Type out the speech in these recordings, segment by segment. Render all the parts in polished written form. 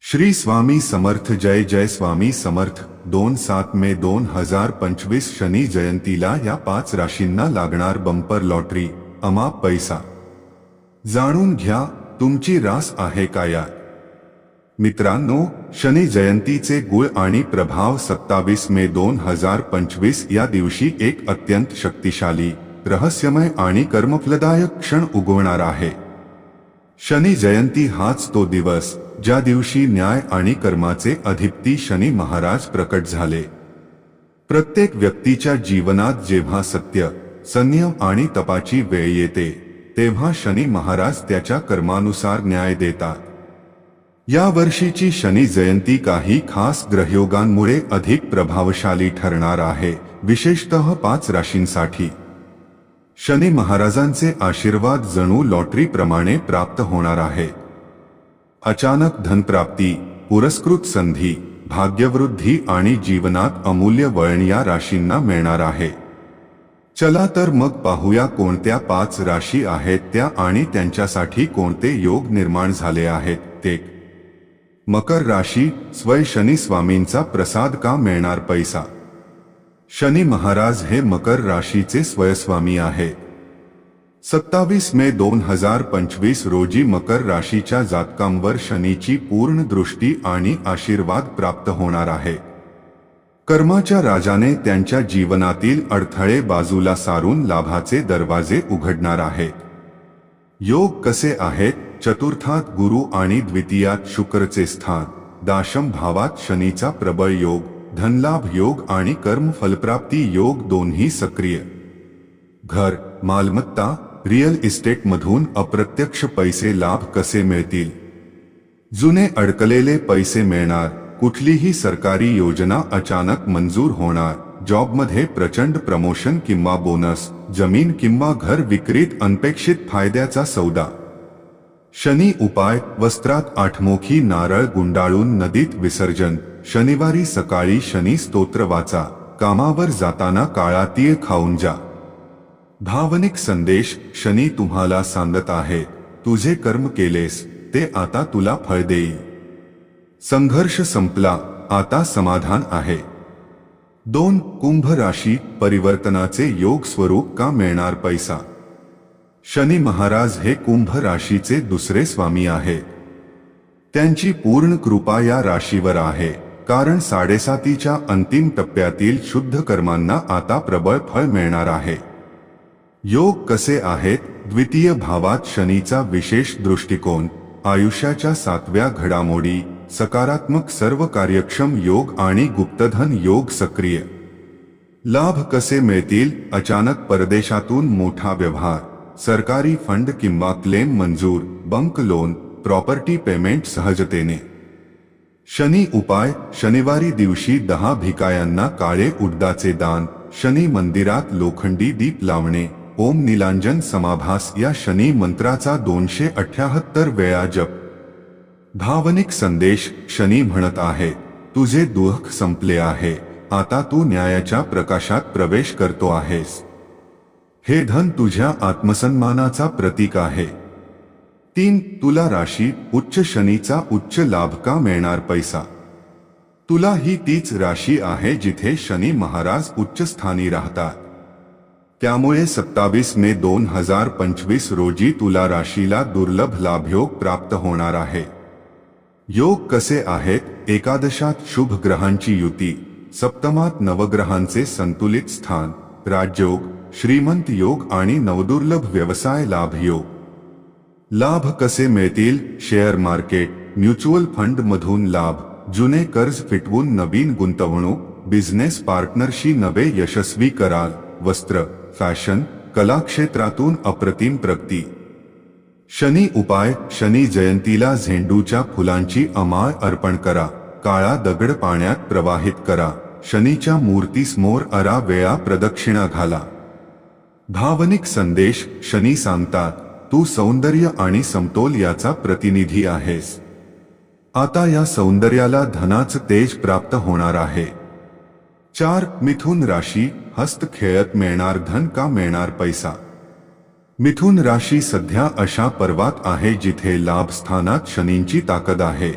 श्री स्वामी समर्थ जय जय स्वामी समर्थ 2/7 मे 2025 शनी जयंतीला या 5 राशींना लागणार बंपर लॉटरी अमाप पैसा जाणून घ्या तुमची रास आहे का यात। मित्रांनो, शनी जयंतीचे गुळ आणि प्रभाव 27 मे 2025 या दिवशी एक अत्यंत शक्तिशाली, रहस्यमय आणि कर्मफलदायक क्षण उगवणार आहे। शनी जयंती हाच तो दिवस ज्या दिवशी न्याय आणि कर्माचे अधिपती शनी महाराज प्रकट झाले। प्रत्येक व्यक्तीच्या जीवनात जेव्हा सत्य, संयम आणि तपाची वेळ येते तेव्हा शनी महाराज त्याच्या कर्मानुसार न्याय देतात। या वर्षीची शनी जयंती काही खास ग्रहयोगांमुळे अधिक प्रभावशाली ठरणार आहे, विशेषतः 5 राशींसाठी। शनी महाराजांचे आशीर्वाद जणू लॉटरीप्रमाणे प्राप्त होणार आहेत। अचानक धनप्राप्ती, पुरस्कृत संधी, भाग्यवृद्धी आणि जीवनात अमूल्य वळण या राशींना मिळणार आहे। चला तर मग पाहूया कोणत्या 5 राशी आहेत त्या आणि त्यांच्यासाठी कोणते योग निर्माण झाले आहेत ते। मकर राशी, स्वय शनी स्वामींचा प्रसाद का मिळणार पैसा। शनी महाराज हे मकर राशीचे स्वयस्वामी आहेत। 27 मे 2025 रोजी मकर राशीच्या जातकांवर शनीची पूर्ण दृष्टी आणि आशीर्वाद प्राप्त होणार आहे। कर्माच्या राजाने त्यांच्या जीवनातील अडथळे बाजूला सारून लाभाचे दरवाजे उघडणार आहेत। योग कसे आहेत? चतुर्थात गुरु आणि द्वितीयात शुक्रचे स्थान, दशम भावात शनीचा प्रबळ योग, धनलाभ योग आणि कर्म फलप्राप्ती योग दोन्ही सक्रिय। घर, मालमत्ता, रिअल इस्टेट मधून अप्रत्यक्ष पैसे लाभ कसे मिळतील? जुने अडकलेले पैसे मिळणार, कुठलीही सरकारी योजना अचानक मंजूर होणार, जॉबमध्ये प्रचंड प्रमोशन किंवा बोनस, जमीन किंवा घर विक्रीत अनपेक्षित फायद्याचा सौदा। शनी उपाय: वस्त्रात आठमोखी नारळ गुंडाळून नदीत विसर्जन। शनिवारी सकाळी शनी स्तोत्र वाचा। कामावर जाताना काळा तीळ खाऊन जा। भावनिक संदेश: शनी तुम्हाला सांगत आहे, तुझे कर्म केलेस ते आता तुला फळ देईल। संघर्ष संपला, आता समाधान आहे। 2. कुंभ राशी, परिवर्तनाचे योग स्वरूप का मिळणार पैसा। शनी महाराज हे कुंभ राशीचे दुसरे स्वामी आहेत। त्यांची पूर्ण कृपा या राशीवर आहे, कारण 7.5च्या अंतिम टप्प्यातील शुद्ध कर्मांना आता प्रबळ फळ मिळणार आहे। योग कसे आहेत? द्वितीय भावात शनीचा विशेष दृष्टिकोन, आयुष्याच्या 7व्या घडामोडी, सकारात्मक सर्व कार्यक्षम योग आणि गुप्तधन योग सक्रिय। लाभ कसे मिळतील? अचानक परदेशातून मोठा व्यवहार, सरकारी फंड किंवा क्लेम मंजूर, बंक लोन, प्रॉपर्टी पेमेंट सहजतेने। शनी उपाय: शनिवारी दिवशी 10 भिकायांना काळे उडदाचे दान। शनी मंदिरात लोखंडी दीप लावणे। ओम नीलांजन समाभास या शनी मंत्राचा 278 वेळा जप। भावनिक संदेश: शनी म्हणत आहे, तुझे दुःख संपले आहे, आता तू न्यायाच्या प्रकाशात प्रवेश करतो आहेस। हे धन तुझ्या आत्मसन्मानाचा प्रतीक आहे। 3. तुला राशी, उच्च शनीचा उच्च लाभ का मिळणार पैसा। तुला ही तीच राशी आहे जिथे शनी महाराज उच्च स्थानी राहतात। त्यामुळे 27 मे 2025 रोजी तुला राशीला दुर्लभ लाभयोग प्राप्त होणार आहे। योग कसे आहेत? एकादशात शुभ ग्रहांची युती, सप्तमात नवग्रहांचे संतुलित स्थान, राजयोग, श्रीमंत योग आणि नवदुर्लभ व्यवसाय लाभ योग। लाभ कसे मिळतील? शेअर मार्केट, म्युच्युअल फंड मधून लाभ, जुने कर्ज फिटवून नवीन गुंतवणूक, बिझनेस पार्टनरशी नवे यशस्वी करार, वस्त्र, फॅशन, कला क्षेत्रातून अप्रतिम प्रगती। शनी उपाय: शनी जयंतीला झेंडूच्या फुलांची अमाळ अर्पण करा। काळा दगड पाण्यात प्रवाहित करा। शनीच्या मूर्तीसमोर 11 वेळा प्रदक्षिणा घाला। भावनिक संदेश: शनी सांगतात, तू सौंदर्य आणि समतोल याचा प्रतिनिधी आहेस। आता या सौंदर्याला धनाचं तेज प्राप्त होणार आहे। 4. मिथुन राशी, हस्त खेळत मिळणार धन का मिळणार पैसा। मिथुन राशी सध्या अशा पर्वात आहे जिथे लाभ स्थानात शनींची ताकद आहे।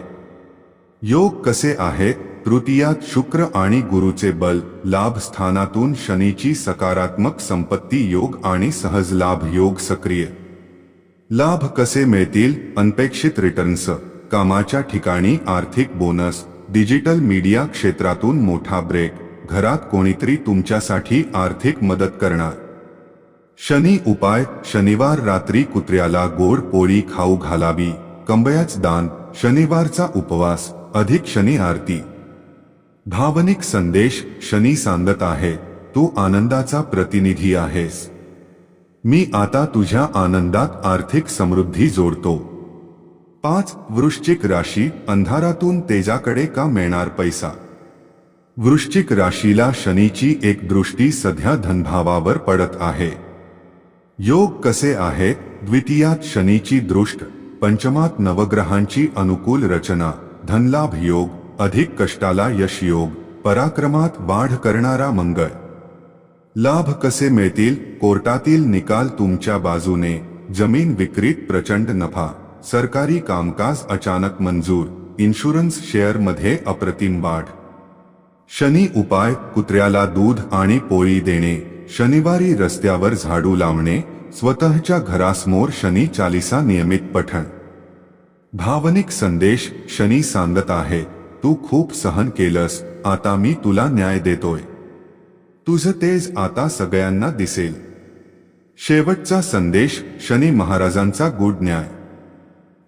योग कसे आहेत? तृतीयात शुक्र आणि गुरुचे बल, लाभ स्थानातून शनीची सकारात्मक संपत्ती योग आणि सहज लाभ योग सक्रिय. लाभ कसे मिळतील? अनपेक्षित रिटर्न्स, कामाच्या ठिकाणी आर्थिक बोनस, डिजिटल मीडिया क्षेत्रातून मोठा ब्रेक, घरात कोणीतरी तुमच्यासाठी आर्थिक मदत करणार. शनी उपाय, शनिवार रात्री कुत्र्याला गोड पोळी खाऊ घालावी, कंबयाच दान, शनिवारचा उपवास, अधिक शनी आरती. भावनिक संदेश, शनी सांगत आहे, तू आनंदाचा प्रतिनिधी आहेस. मी आता तुझ्या आनंदात आर्थिक समृद्धी जोडतो. 5. वृश्चिक राशी, अंधारातून तेजाकडे का मिळणार पैसा? वृश्चिक राशीला शनीची एक दृष्टी सध्या धनभावावर पडत आहे. योग कसे आहेत? द्वितीयात शनीची दृष्ट, पंचमात नवग्रहांची अनुकूल रचना, धनलाभ योग, अधिक कष्टाला यश योग, पराक्रमात वाढ करणारा मंगळ. लाभ कसे मिळतील? कोर्टातील निकाल तुमच्या बाजूने, जमीन विक्रीत प्रचंड नफा, सरकारी कामकाज अचानक मंजूर, इन्शुरन्स शेअरमध्ये अप्रतिम वाढ. शनी उपाय, कुत्र्याला दूध आणि पोळी देणे, शनिवारी रस्त्यावर झाडू लावणे, स्वतःच्या घरासमोर शनी चालिसा नियमित पठण. भावनिक संदेश, शनी सांगत आहे, तू खूप सहन केलंस, आता मी तुला न्याय देतोय. तुझं तेज आता सगळ्यांना दिसेल. शेवटचा संदेश, शनी महाराजांचा गुड न्याय.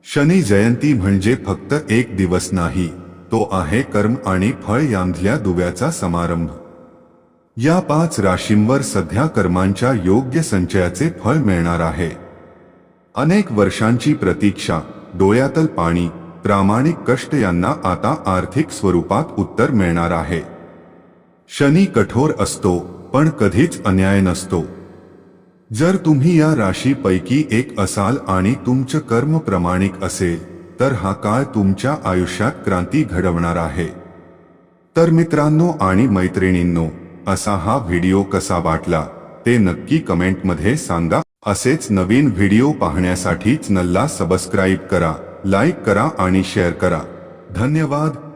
शनी जयंती म्हणजे फक्त एक दिवस नाही, तो आहे कर्म आणि फळ यांधल्या दुव्याचा समारंभ. या 5 राशींवर सध्या कर्मांच्या योग्य संचयाचे फळ मिळणार आहे. अनेक वर्षांची प्रतीक्षा, डोळ्यातल पाणी, प्रामाणिक कष्ट यांना आता आर्थिक स्वरूपात उत्तर मिळणार आहे. शनी कठोर असतो, पण कधीच अन्याय नसतो. जर तुम्ही या राशीपैकी एक असाल आणि तुमचं कर्म प्रामाणिक असेल, तर हा काळ तुमच्या आयुष्यात क्रांती घडवणार आहे. तर मित्रांनो आणि मैत्रिणींनो, असा हा व्हिडिओ कसा वाटला ते नक्की कमेंटमध्ये सांगा. असेच नवीन व्हिडिओ पाहण्यासाठी चॅनलला सबस्क्राईब करा, लाईक करा आणि शेअर करा. धन्यवाद.